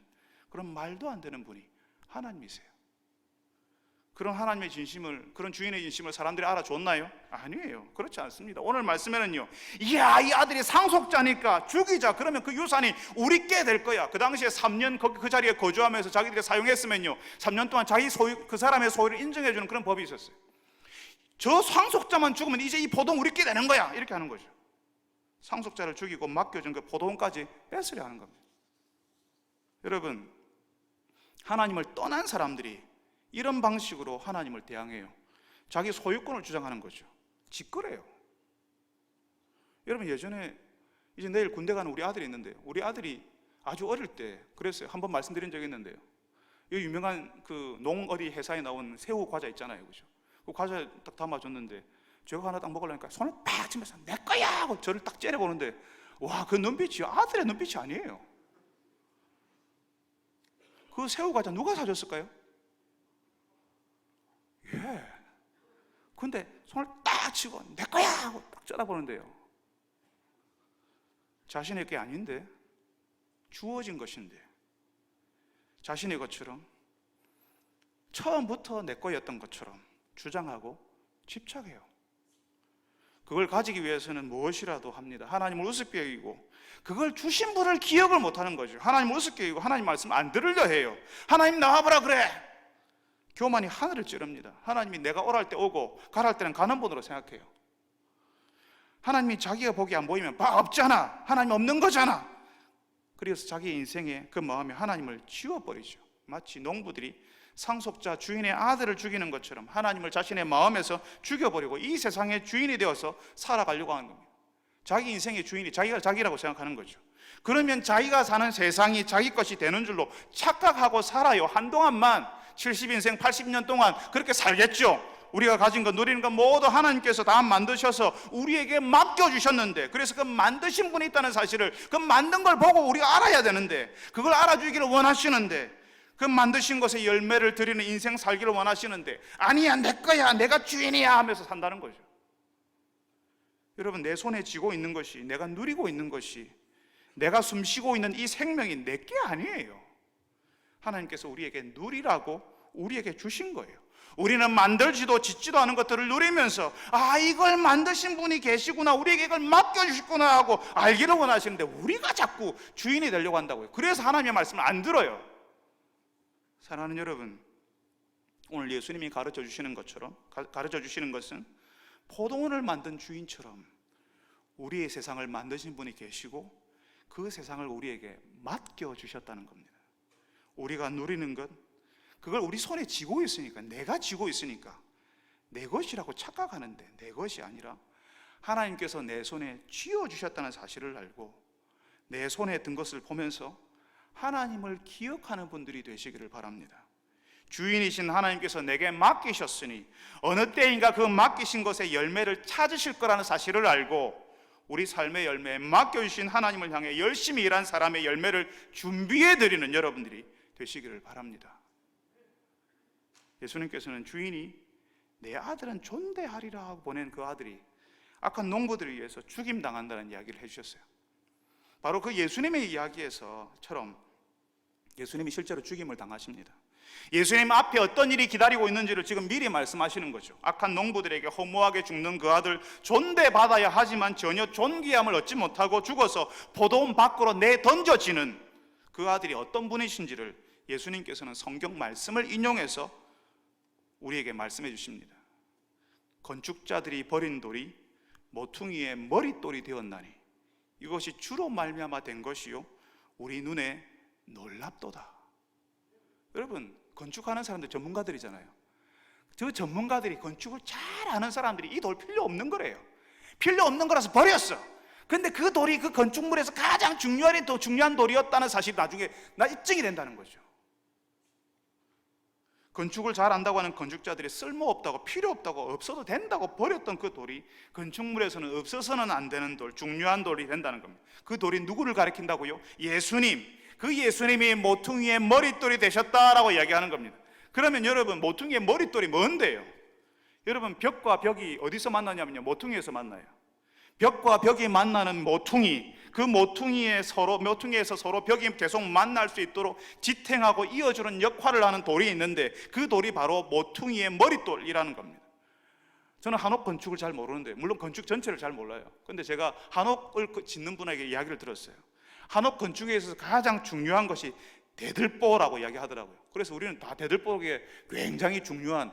그런 말도 안 되는 분이 하나님이세요. 그런 하나님의 진심을, 그런 주인의 진심을 사람들이 알아줬나요? 아니에요. 그렇지 않습니다. 오늘 말씀에는요, 이야, 이 아들이 상속자니까 죽이자. 그러면 그 유산이 우리께 될 거야. 그 당시에 3년 그 자리에 거주하면서 자기들이 사용했으면요 3년 동안 자기 소유, 그 사람의 소유를 인정해주는 그런 법이 있었어요. 저 상속자만 죽으면 이제 이 포도원 우리께 되는 거야, 이렇게 하는 거죠. 상속자를 죽이고 맡겨준 그 포도원까지 뺏으려 하는 겁니다. 여러분, 하나님을 떠난 사람들이 이런 방식으로 하나님을 대항해요. 자기 소유권을 주장하는 거죠. 짓거려요. 여러분 예전에 이제 내일 군대 가는 우리 아들이 있는데요. 우리 아들이 아주 어릴 때 그랬어요. 한번 말씀드린 적이 있는데요. 이 유명한 그 농 어디 회사에 나온 새우 과자 있잖아요, 그죠? 그 과자 딱 담아줬는데 제가 하나 딱 먹으려니까 손을 팍 치면서 내 거야 하고 저를 딱 째려보는데, 와, 그 눈빛이 아들의 눈빛이 아니에요. 그 새우 과자 누가 사줬을까요? 예. 근데 손을 딱 치고 내 거야 하고 딱 쳐다보는데요. 자신의 게 아닌데 주어진 것인데 자신의 것처럼 처음부터 내 거였던 것처럼 주장하고 집착해요. 그걸 가지기 위해서는 무엇이라도 합니다. 하나님을 우습게 여기고 그걸 주신 분을 기억을 못하는 거죠. 하나님을 우습게 여기고 하나님 말씀 안 들으려 해요. 하나님 나와보라 그래. 교만이 하늘을 찌릅니다. 하나님이 내가 오랄 때 오고 가랄 때는 가는 분으로 생각해요. 하나님이 자기가 보기 안 보이면 봐 없잖아, 하나님 없는 거잖아. 그래서 자기 인생에 그 마음에 하나님을 지워버리죠. 마치 농부들이 상속자 주인의 아들을 죽이는 것처럼 하나님을 자신의 마음에서 죽여버리고 이 세상의 주인이 되어서 살아가려고 하는 겁니다. 자기 인생의 주인이 자기가 자기라고 생각하는 거죠. 그러면 자기가 사는 세상이 자기 것이 되는 줄로 착각하고 살아요. 한동안만 70인생 80년 동안 그렇게 살겠죠. 우리가 가진 것, 누리는 것 모두 하나님께서 다 만드셔서 우리에게 맡겨주셨는데, 그래서 그 만드신 분이 있다는 사실을, 그 만든 걸 보고 우리가 알아야 되는데, 그걸 알아주기를 원하시는데, 그 만드신 것의 열매를 드리는 인생 살기를 원하시는데, 아니야 내 거야 내가 주인이야 하면서 산다는 거죠. 여러분, 내 손에 쥐고 있는 것이, 내가 누리고 있는 것이, 내가 숨쉬고 있는 이 생명이 내 게 아니에요. 하나님께서 우리에게 누리라고 우리에게 주신 거예요. 우리는 만들지도 짓지도 않은 것들을 누리면서 아, 이걸 만드신 분이 계시구나, 우리에게 이걸 맡겨주셨구나 하고 알기를 원하시는데 우리가 자꾸 주인이 되려고 한다고요. 그래서 하나님의 말씀을 안 들어요. 사랑하는 여러분, 오늘 예수님이 가르쳐 주시는 것처럼, 가르쳐 주시는 것은 포도원을 만든 주인처럼 우리의 세상을 만드신 분이 계시고 그 세상을 우리에게 맡겨주셨다는 겁니다. 우리가 누리는 것, 그걸 우리 손에 쥐고 있으니까, 내가 쥐고 있으니까 내 것이라고 착각하는데 내 것이 아니라 하나님께서 내 손에 쥐어주셨다는 사실을 알고 내 손에 든 것을 보면서 하나님을 기억하는 분들이 되시기를 바랍니다. 주인이신 하나님께서 내게 맡기셨으니 어느 때인가 그 맡기신 것의 열매를 찾으실 거라는 사실을 알고 우리 삶의 열매에 맡겨주신 하나님을 향해 열심히 일한 사람의 열매를 준비해드리는 여러분들이 되시기를 바랍니다. 예수님께서는 주인이 내 아들은 존대하리라 하고 보낸 그 아들이 악한 농부들에 의해서 죽임당한다는 이야기를 해주셨어요. 바로 그 예수님의 이야기에서처럼 예수님이 실제로 죽임을 당하십니다. 예수님 앞에 어떤 일이 기다리고 있는지를 지금 미리 말씀하시는 거죠. 악한 농부들에게 허무하게 죽는 그 아들, 존대받아야 하지만 전혀 존귀함을 얻지 못하고 죽어서 포도원 밖으로 내던져지는 그 아들이 어떤 분이신지를 예수님께서는 성경 말씀을 인용해서 우리에게 말씀해 주십니다. 건축자들이 버린 돌이 모퉁이의 머릿돌이 되었나니 이것이 주로 말미암아 된 것이요 우리 눈에 놀랍도다. 여러분, 건축하는 사람들 전문가들이잖아요. 저 전문가들이, 건축을 잘 아는 사람들이 이 돌 필요 없는 거래요. 필요 없는 거라서 버렸어. 근데 그 돌이 그 건축물에서 가장 중요한 돌이었다는 사실이 나중에 입증이 된다는 거죠. 건축을 잘 안다고 하는 건축자들이 쓸모없다고, 필요 없다고, 없어도 된다고 버렸던 그 돌이 건축물에서는 없어서는 안 되는 돌, 중요한 돌이 된다는 겁니다. 그 돌이 누구를 가리킨다고요? 예수님. 그 예수님이 모퉁이의 머릿돌이 되셨다라고 이야기하는 겁니다. 그러면 여러분, 모퉁이의 머릿돌이 뭔데요? 여러분, 벽과 벽이 어디서 만나냐면요, 모퉁이에서 만나요. 벽과 벽이 만나는 모퉁이, 그 모퉁이에서 서로 벽이 계속 만날 수 있도록 지탱하고 이어주는 역할을 하는 돌이 있는데 그 돌이 바로 모퉁이의 머릿돌이라는 겁니다. 저는 한옥 건축을 잘 모르는데, 물론 건축 전체를 잘 몰라요. 근데 제가 한옥을 짓는 분에게 이야기를 들었어요. 한옥 건축에 있어서 가장 중요한 것이 대들보라고 이야기하더라고요. 그래서 우리는 다 대들보에 굉장히 중요한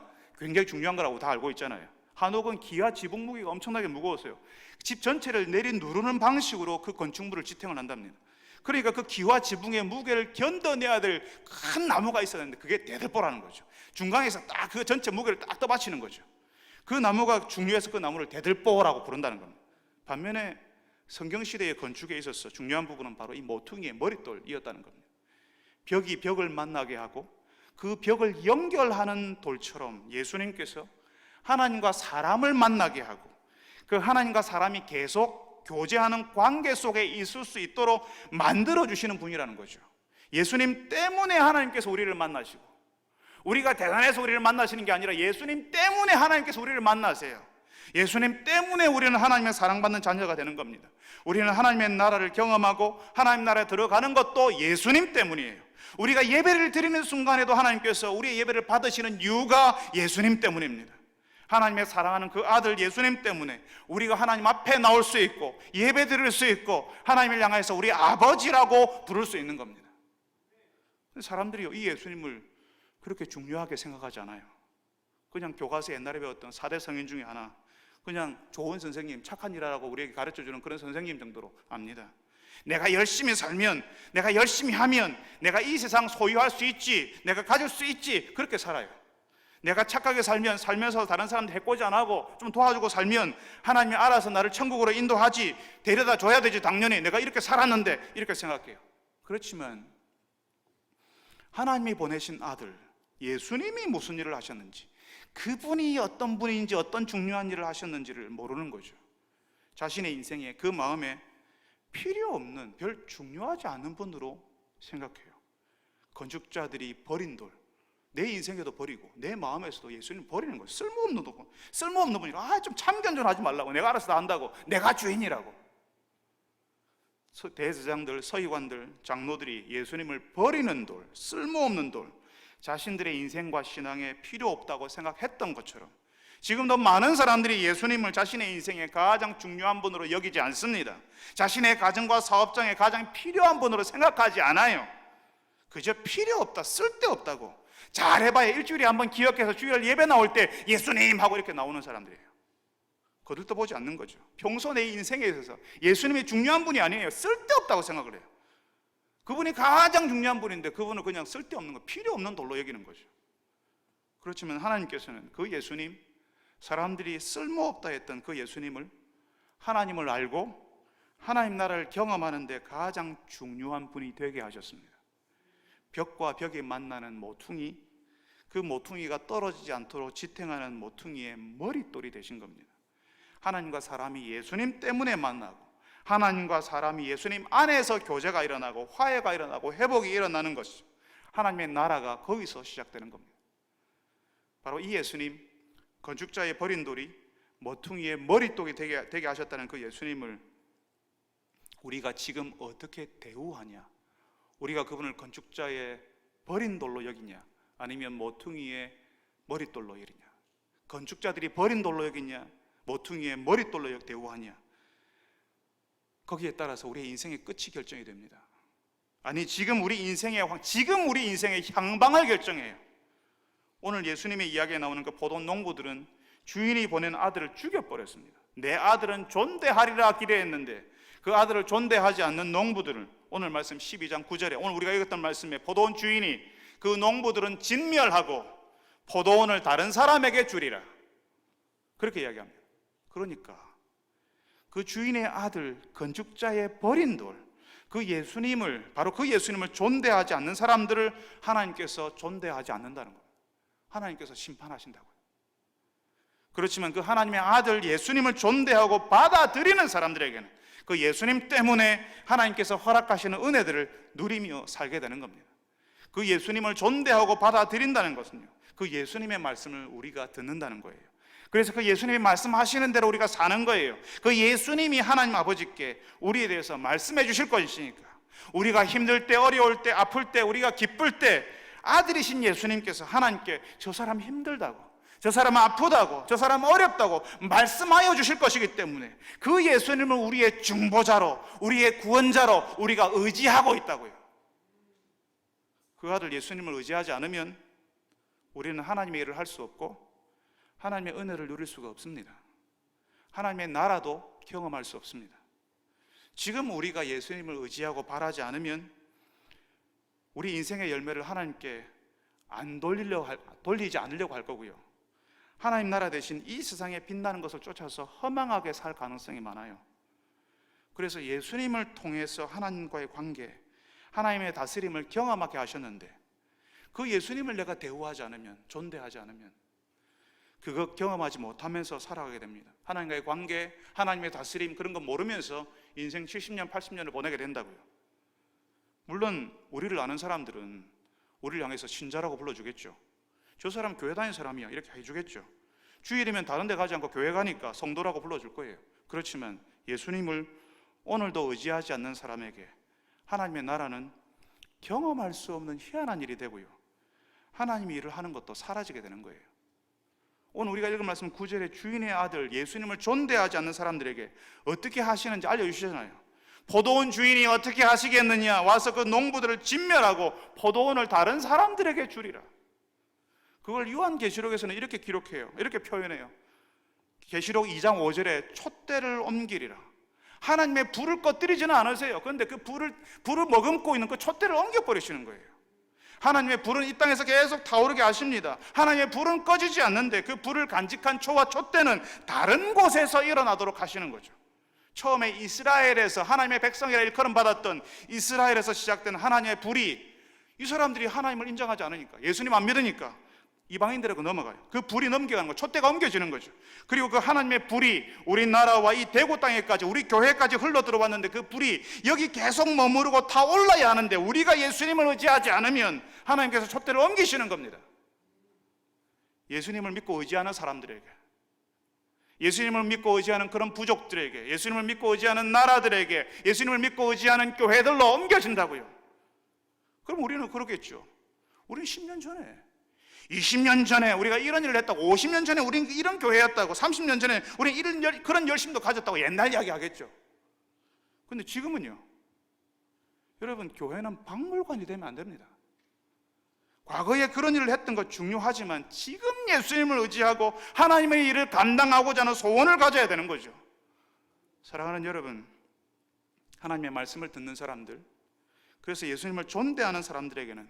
거라고 다 알고 있잖아요. 한옥은 기와 지붕 무게가 엄청나게 무거웠어요. 집 전체를 내리누르는 방식으로 그 건축물을 지탱을 한답니다. 그러니까 그 기와 지붕의 무게를 견뎌내야 될 큰 나무가 있어야 되는데 그게 대들보라는 거죠. 중간에서 딱 그 전체 무게를 딱 떠받치는 거죠. 그 나무가 중요해서 그 나무를 대들보라고 부른다는 겁니다. 반면에 성경시대의 건축에 있어서 중요한 부분은 바로 이 모퉁이의 머릿돌이었다는 겁니다. 벽이 벽을 만나게 하고 그 벽을 연결하는 돌처럼 예수님께서 하나님과 사람을 만나게 하고 그 하나님과 사람이 계속 교제하는 관계 속에 있을 수 있도록 만들어주시는 분이라는 거죠. 예수님 때문에 하나님께서 우리를 만나시고, 우리가 대단해서 우리를 만나시는 게 아니라 예수님 때문에 하나님께서 우리를 만나세요. 예수님 때문에 우리는 하나님의 사랑받는 자녀가 되는 겁니다. 우리는 하나님의 나라를 경험하고 하나님 나라에 들어가는 것도 예수님 때문이에요. 우리가 예배를 드리는 순간에도 하나님께서 우리의 예배를 받으시는 이유가 예수님 때문입니다. 하나님의 사랑하는 그 아들 예수님 때문에 우리가 하나님 앞에 나올 수 있고 예배 드릴 수 있고 하나님을 향해서 우리 아버지라고 부를 수 있는 겁니다. 사람들이 이 예수님을 그렇게 중요하게 생각하지 않아요. 그냥 교과서에 옛날에 배웠던 4대 성인 중에 하나, 그냥 좋은 선생님, 착한 일하라고 우리에게 가르쳐주는 그런 선생님 정도로 압니다. 내가 열심히 살면, 내가 열심히 하면 내가 이 세상 소유할 수 있지, 내가 가질 수 있지, 그렇게 살아요. 내가 착하게 살면, 살면서 다른 사람들 해코지 안 하고 좀 도와주고 살면 하나님이 알아서 나를 천국으로 인도하지, 데려다 줘야 되지, 당연히 내가 이렇게 살았는데, 이렇게 생각해요. 그렇지만 하나님이 보내신 아들 예수님이 무슨 일을 하셨는지, 그분이 어떤 분인지, 어떤 중요한 일을 하셨는지를 모르는 거죠. 자신의 인생에, 그 마음에 필요 없는, 별 중요하지 않은 분으로 생각해요. 건축자들이 버린 돌, 내 인생에도 버리고 내 마음에서도 예수님 버리는 거예요. 쓸모없는 분이라, 좀 참견 좀 하지 말라고, 내가 알아서 다 한다고, 내가 주인이라고. 대제사장들, 서기관들, 장로들이 예수님을 버리는 돌, 쓸모없는 돌, 자신들의 인생과 신앙에 필요 없다고 생각했던 것처럼 지금도 많은 사람들이 예수님을 자신의 인생의 가장 중요한 분으로 여기지 않습니다. 자신의 가정과 사업장에 가장 필요한 분으로 생각하지 않아요. 그저 필요 없다, 쓸데없다고. 잘해봐야 일주일에 한번 기억해서 주일 예배 나올 때 예수님 하고 이렇게 나오는 사람들이에요. 거들떠보지 않는 거죠. 평소 내 인생에 있어서 예수님이 중요한 분이 아니에요. 쓸데없다고 생각을 해요. 그분이 가장 중요한 분인데 그분을 그냥 쓸데없는 거, 필요 없는 돌로 여기는 거죠. 그렇지만 하나님께서는 그 예수님, 사람들이 쓸모없다 했던 그 예수님을, 하나님을 알고 하나님 나라를 경험하는 데 가장 중요한 분이 되게 하셨습니다. 벽과 벽이 만나는 모퉁이, 그 모퉁이가 떨어지지 않도록 지탱하는 모퉁이의 머릿돌이 되신 겁니다. 하나님과 사람이 예수님 때문에 만나고, 하나님과 사람이 예수님 안에서 교제가 일어나고 화해가 일어나고 회복이 일어나는 것이죠. 하나님의 나라가 거기서 시작되는 겁니다. 바로 이 예수님, 건축자의 버린 돌이 모퉁이의 머릿돌이 되게 하셨다는 그 예수님을 우리가 지금 어떻게 대우하냐? 우리가 그분을 건축자의 버린 돌로 여기냐, 아니면 모퉁이의 머릿돌로 여기냐? 건축자들이 버린 돌로 여기냐, 모퉁이의 머릿돌로 대우하냐? 거기에 따라서 우리의 인생의 끝이 결정이 됩니다. 아니, 지금 우리 인생의 향방을 결정해요. 오늘 예수님의 이야기에 나오는 그 포도원 농부들은 주인이 보낸 아들을 죽여버렸습니다. 내 아들은 존대하리라 기대했는데 그 아들을 존대하지 않는 농부들을, 오늘 말씀 12장 9절에 오늘 우리가 읽었던 말씀에 포도원 주인이 그 농부들은 진멸하고 포도원을 다른 사람에게 주리라, 그렇게 이야기합니다. 그러니까 그 주인의 아들, 건축자의 버린 돌, 바로 그 예수님을 존대하지 않는 사람들을 하나님께서 존대하지 않는다는 거예요. 하나님께서 심판하신다고요. 그렇지만 그 하나님의 아들 예수님을 존대하고 받아들이는 사람들에게는 그 예수님 때문에 하나님께서 허락하시는 은혜들을 누리며 살게 되는 겁니다. 그 예수님을 존대하고 받아들인다는 것은요, 그 예수님의 말씀을 우리가 듣는다는 거예요. 그래서 그 예수님이 말씀하시는 대로 우리가 사는 거예요. 그 예수님이 하나님 아버지께 우리에 대해서 말씀해 주실 것이니까, 우리가 힘들 때, 어려울 때, 아플 때, 우리가 기쁠 때 아들이신 예수님께서 하나님께 저 사람 힘들다고, 저 사람 아프다고, 저 사람 어렵다고 말씀하여 주실 것이기 때문에 그 예수님을 우리의 중보자로, 우리의 구원자로 우리가 의지하고 있다고요. 그 아들 예수님을 의지하지 않으면 우리는 하나님의 일을 할 수 없고 하나님의 은혜를 누릴 수가 없습니다. 하나님의 나라도 경험할 수 없습니다. 지금 우리가 예수님을 의지하고 바라지 않으면 우리 인생의 열매를 하나님께 돌리지 않으려고 할 거고요, 하나님 나라 대신 이 세상에 빛나는 것을 쫓아서 허망하게 살 가능성이 많아요. 그래서 예수님을 통해서 하나님과의 관계, 하나님의 다스림을 경험하게 하셨는데 그 예수님을 내가 대우하지 않으면, 존대하지 않으면 그거 경험하지 못하면서 살아가게 됩니다. 하나님과의 관계, 하나님의 다스림 그런 거 모르면서 인생 70년, 80년을 보내게 된다고요. 물론 우리를 아는 사람들은 우리를 향해서 신자라고 불러주겠죠. 저 사람 교회 다니는 사람이야 이렇게 해주겠죠. 주일이면 다른 데 가지 않고 교회 가니까 성도라고 불러줄 거예요. 그렇지만 예수님을 오늘도 의지하지 않는 사람에게 하나님의 나라는 경험할 수 없는 희한한 일이 되고요, 하나님이 일을 하는 것도 사라지게 되는 거예요. 오늘 우리가 읽은 말씀 9절에 주인의 아들 예수님을 존대하지 않는 사람들에게 어떻게 하시는지 알려주시잖아요. 포도원 주인이 어떻게 하시겠느냐, 와서 그 농부들을 진멸하고 포도원을 다른 사람들에게 주리라. 그걸 요한계시록에서는 이렇게 기록해요. 이렇게 표현해요. 계시록 2장 5절에 촛대를 옮기리라. 하나님의 불을 꺼뜨리지는 않으세요. 그런데 그 불을 머금고 있는 그 촛대를 옮겨버리시는 거예요. 하나님의 불은 이 땅에서 계속 타오르게 하십니다. 하나님의 불은 꺼지지 않는데 그 불을 간직한 초와 촛대는 다른 곳에서 일어나도록 하시는 거죠. 처음에 이스라엘에서 하나님의 백성이라 일컬음 받았던 이스라엘에서 시작된 하나님의 불이, 이 사람들이 하나님을 인정하지 않으니까, 예수님 안 믿으니까 이방인들에게 넘어가요. 그 불이 넘겨가는 거, 촛대가 옮겨지는 거죠. 그리고 그 하나님의 불이 우리나라와 이 대구 땅에까지, 우리 교회까지 흘러 들어왔는데 그 불이 여기 계속 머무르고 타올라야 하는데 우리가 예수님을 의지하지 않으면 하나님께서 촛대를 옮기시는 겁니다. 예수님을 믿고 의지하는 사람들에게, 예수님을 믿고 의지하는 그런 부족들에게, 예수님을 믿고 의지하는 나라들에게, 예수님을 믿고 의지하는 교회들로 옮겨진다고요. 그럼 우리는 그러겠죠. 우리는 10년 전에, 20년 전에 우리가 이런 일을 했다고, 50년 전에 우리는 이런 교회였다고, 30년 전에 우리는 그런 열심도 가졌다고 옛날 이야기 하겠죠. 그런데 지금은요, 여러분, 교회는 박물관이 되면 안 됩니다. 과거에 그런 일을 했던 것 중요하지만 지금 예수님을 의지하고 하나님의 일을 감당하고자 하는 소원을 가져야 되는 거죠. 사랑하는 여러분, 하나님의 말씀을 듣는 사람들, 그래서 예수님을 존대하는 사람들에게는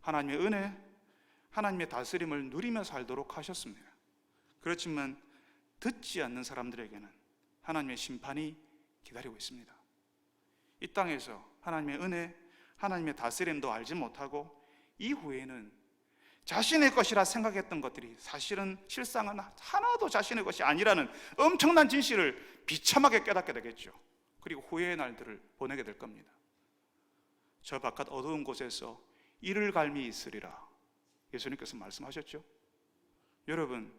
하나님의 은혜, 하나님의 다스림을 누리며 살도록 하셨습니다. 그렇지만 듣지 않는 사람들에게는 하나님의 심판이 기다리고 있습니다. 이 땅에서 하나님의 은혜, 하나님의 다스림도 알지 못하고 이후에는 자신의 것이라 생각했던 것들이 사실은 실상은 하나도 자신의 것이 아니라는 엄청난 진실을 비참하게 깨닫게 되겠죠. 그리고 후회의 날들을 보내게 될 겁니다. 저 바깥 어두운 곳에서 이를 갈미 있으리라, 예수님께서 말씀하셨죠. 여러분,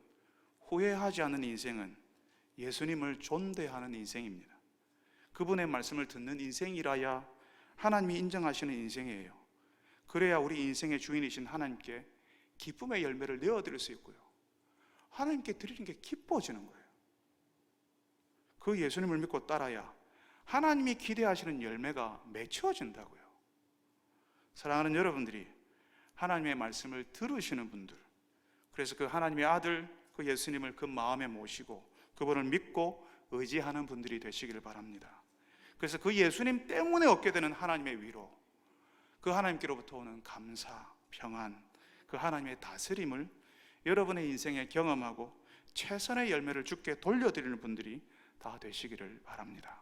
후회하지 않는 인생은 예수님을 존대하는 인생입니다. 그분의 말씀을 듣는 인생이라야 하나님이 인정하시는 인생이에요. 그래야 우리 인생의 주인이신 하나님께 기쁨의 열매를 내어드릴 수 있고요, 하나님께 드리는 게 기뻐지는 거예요. 그 예수님을 믿고 따라야 하나님이 기대하시는 열매가 맺혀진다고요. 사랑하는 여러분들이 하나님의 말씀을 들으시는 분들, 그래서 그 하나님의 아들, 그 예수님을 그 마음에 모시고 그분을 믿고 의지하는 분들이 되시기를 바랍니다. 그래서 그 예수님 때문에 얻게 되는 하나님의 위로, 그 하나님께로부터 오는 감사, 평안, 그 하나님의 다스림을 여러분의 인생에 경험하고 최선의 열매를 주께 돌려드리는 분들이 다 되시기를 바랍니다.